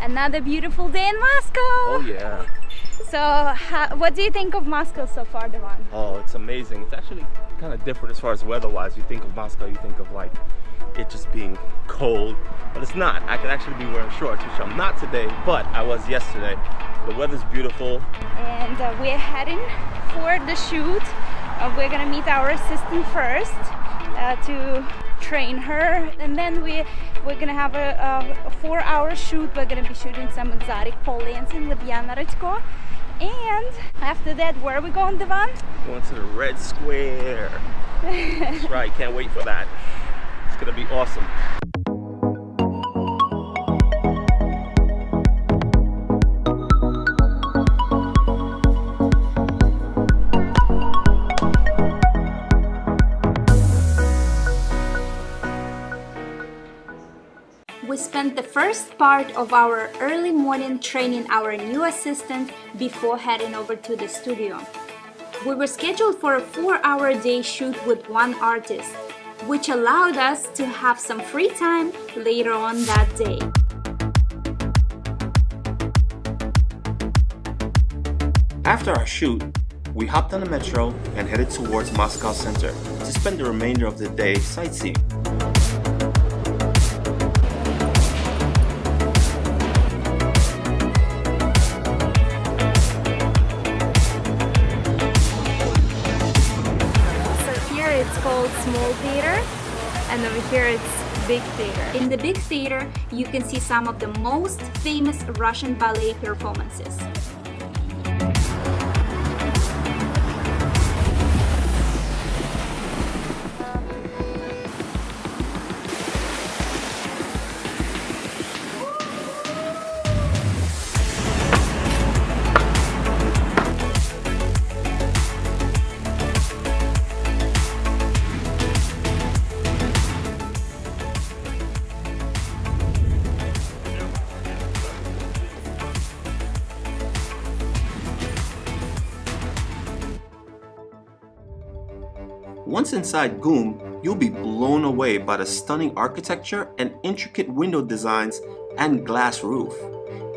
Another beautiful day in Moscow! Oh yeah. So, what do you think of Moscow so far, Devon? Oh, it's amazing. It's actually kind of different as far as weather-wise. You think of Moscow, you think of like it just being cold, but it's not. I could actually be wearing shorts, which I'm not today, but I was yesterday. The weather's beautiful. And we're heading for the shoot. We're gonna meet our assistant first to train her, and then we're gonna have a 4-hour shoot. We're gonna be shooting some exotic pole dancing with Yana Radko. And after that, where are we going, Devon? Going to the Red Square. That's right, can't wait for that. It's gonna be awesome. We spent the first part of our early morning training our new assistant before heading over to the studio. We were scheduled for a 4-hour day shoot with one artist, which allowed us to have some free time later on that day. After our shoot, we hopped on the metro and headed towards Moscow Center to spend the remainder of the day sightseeing. It's called Small Theater, and over here it's Big Theater. In the Big Theater, you can see some of the most famous Russian ballet performances. Once inside GUM, you'll be blown away by the stunning architecture and intricate window designs and glass roof.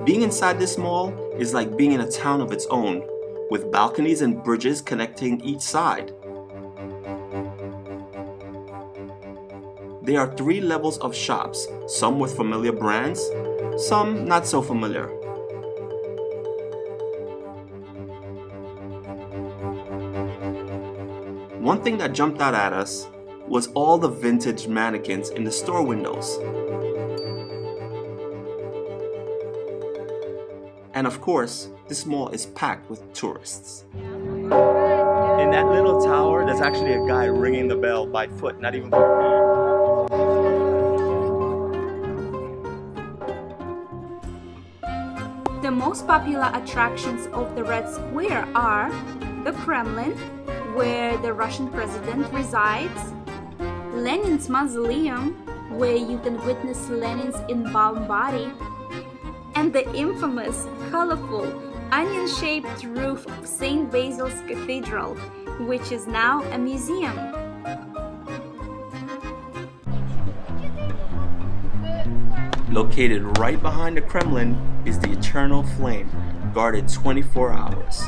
Being inside this mall is like being in a town of its own, with balconies and bridges connecting each side. There are 3 levels of shops, some with familiar brands, some not so familiar. One thing that jumped out at us was all the vintage mannequins in the store windows. And of course, this mall is packed with tourists. In that little tower, there's actually a guy ringing the bell by foot, not even by hand. The most popular attractions of the Red Square are the Kremlin, where the Russian president resides, Lenin's mausoleum, where you can witness Lenin's embalmed body, and the infamous, colorful, onion-shaped roof of St. Basil's Cathedral, which is now a museum. Located right behind the Kremlin is the Eternal Flame, guarded 24 hours.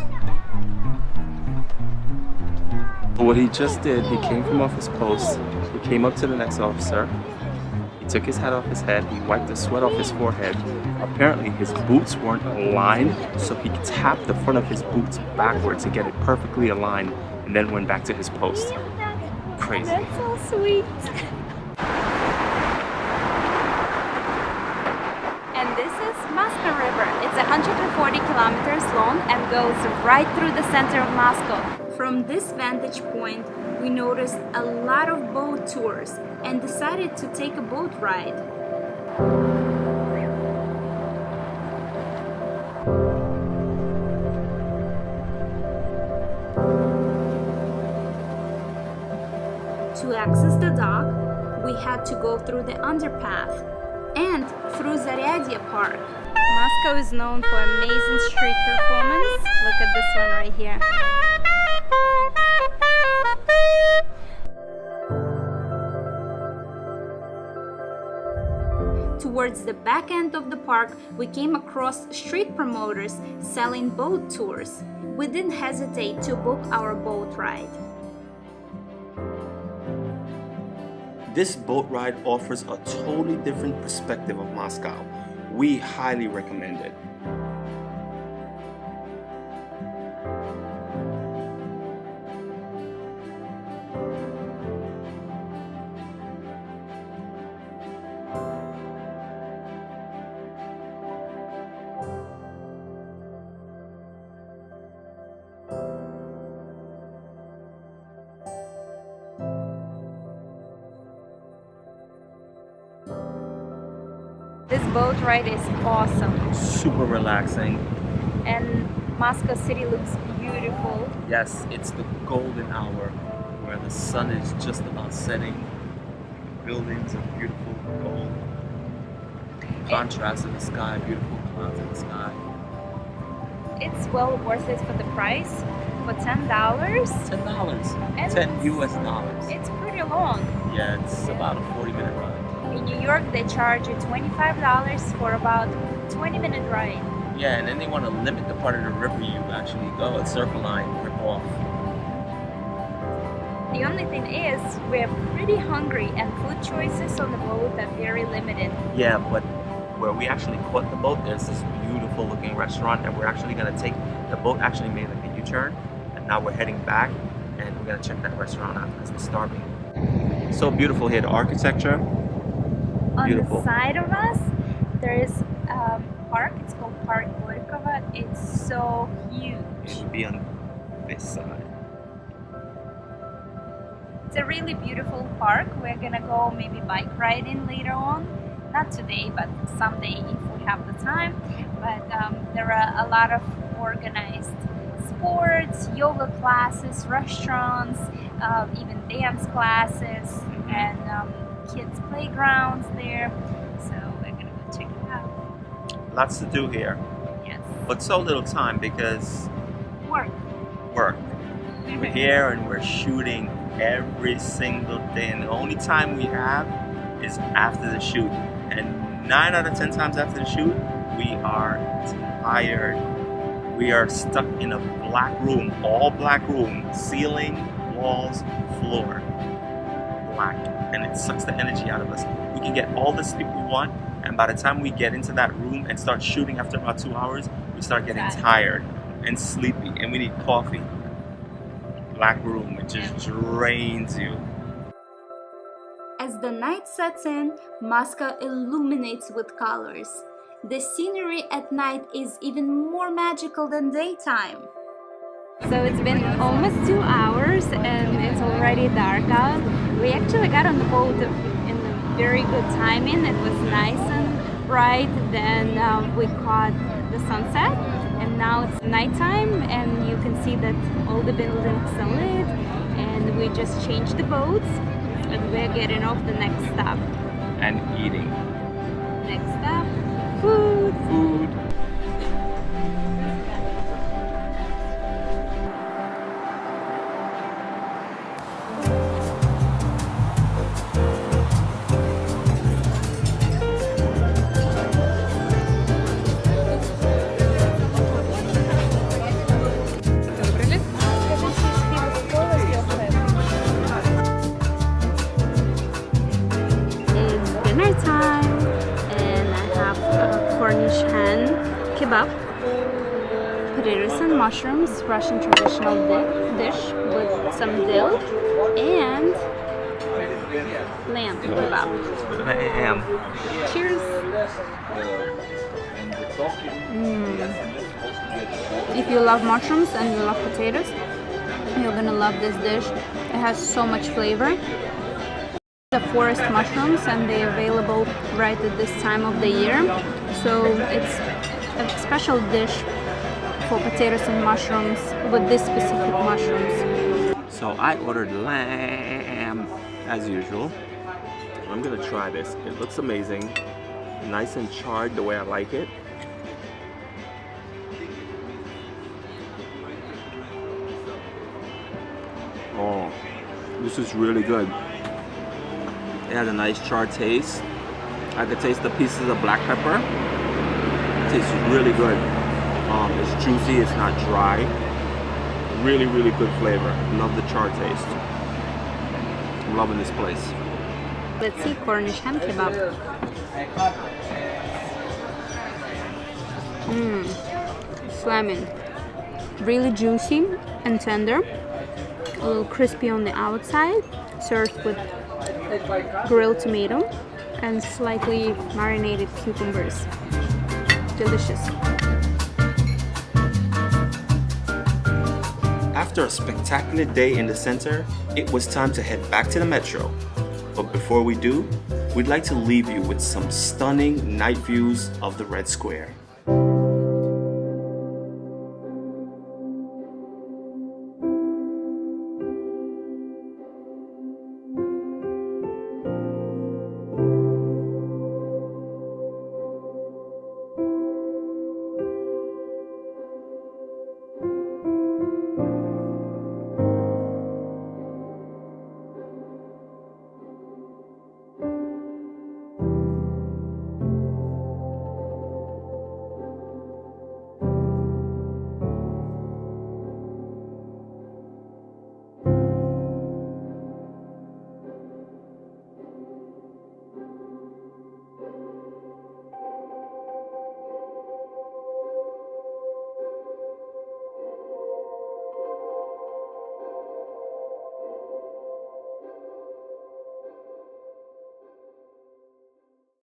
What he just did, he came from off his post, he came up to the next officer, he took his hat off his head, he wiped the sweat off his forehead. Apparently his boots weren't aligned, so he tapped the front of his boots backward to get it perfectly aligned, and then went back to his post. Crazy. That's so sweet. And this is Moscow River. It's 140 kilometers long and goes right through the center of Moscow. From this vantage point, we noticed a lot of boat tours and decided to take a boat ride. To access the dock, we had to go through the underpath and through Zaryadye Park. Moscow is known for amazing street performance. Look at this one right here. towards the back end of the park, we came across street promoters selling boat tours. We didn't hesitate to book our boat ride. This boat ride offers a totally different perspective of Moscow. We highly recommend it. This boat ride is awesome. Super relaxing. And Moscow City looks beautiful. Yes, it's the golden hour where the sun is just about setting. Buildings are beautiful gold. Contrast in the sky, beautiful clouds in the sky. It's well worth it for the price. For $10. $10. And 10 US dollars. It's pretty long. Yeah, it's about a 40-minute ride. In New York, they charge you $25 for about 20-minute ride. Yeah, and then they want to limit the part of the river you actually go, a circle line, rip off. The only thing is, we're pretty hungry and food choices on the boat are very limited. Yeah, but where we actually caught the boat, there's this beautiful looking restaurant, and we're actually going to take, the boat actually made like a U-turn, and now we're heading back, and we're going to check that restaurant out because we're starving. So beautiful here, the architecture. On Beautiful. the side of us, there is a park. It's called Park Gorького. It's so huge. It should be on this side. It's a really beautiful park. We're gonna go maybe bike riding later on. Not today, but someday if we have the time. But there are a lot of organized sports, yoga classes, restaurants, even dance classes, and kids playgrounds there, so we're gonna go check it out. Lots to do here. Yes. But so little time because Work. We're here and we're shooting every single day, and the only time we have is after the shoot. And 9 out of 10 times after the shoot, we are tired. We are stuck in a black room, all black room, ceiling, walls, floor, black. And it sucks the energy out of us. We can get all the sleep we want, and by the time we get into that room and start shooting after about 2 hours, we start getting tired and sleepy, and we need coffee. Black room, it just drains you. As the night sets in, Moscow illuminates with colors. The scenery at night is even more magical than daytime. So it's been almost 2 hours and it's already dark out. We actually got on the boat in a very good timing. It was nice and bright. Then we caught the sunset, and now it's nighttime, and you can see that all the buildings are lit. And we just changed the boats, and we're getting off the next stop. And eating. Next stop, food. Food. Kebab, potatoes and mushrooms, Russian traditional dish with some dill, and lamb kebab. Lamb. Cheers! If you love mushrooms and you love potatoes, you're gonna love this dish. It has so much flavor. The forest mushrooms, and they're available right at this time of the year, so it's a special dish for potatoes and mushrooms with this specific mushrooms. So I ordered lamb as usual. I'm gonna try this. It looks amazing, nice and charred the way I like it. Oh, this is really good. It has a nice charred taste. I could taste the pieces of black pepper. It tastes really good. It's juicy, it's not dry. Really, really good flavor. Love the char taste. I'm loving this place. Let's see Cornish ham kebab. Slamming. Really juicy and tender. A little crispy on the outside. Served with grilled tomato and slightly marinated cucumbers. Delicious. After a spectacular day in the center, it was time to head back to the metro. But before we do, we'd like to leave you with some stunning night views of the Red Square.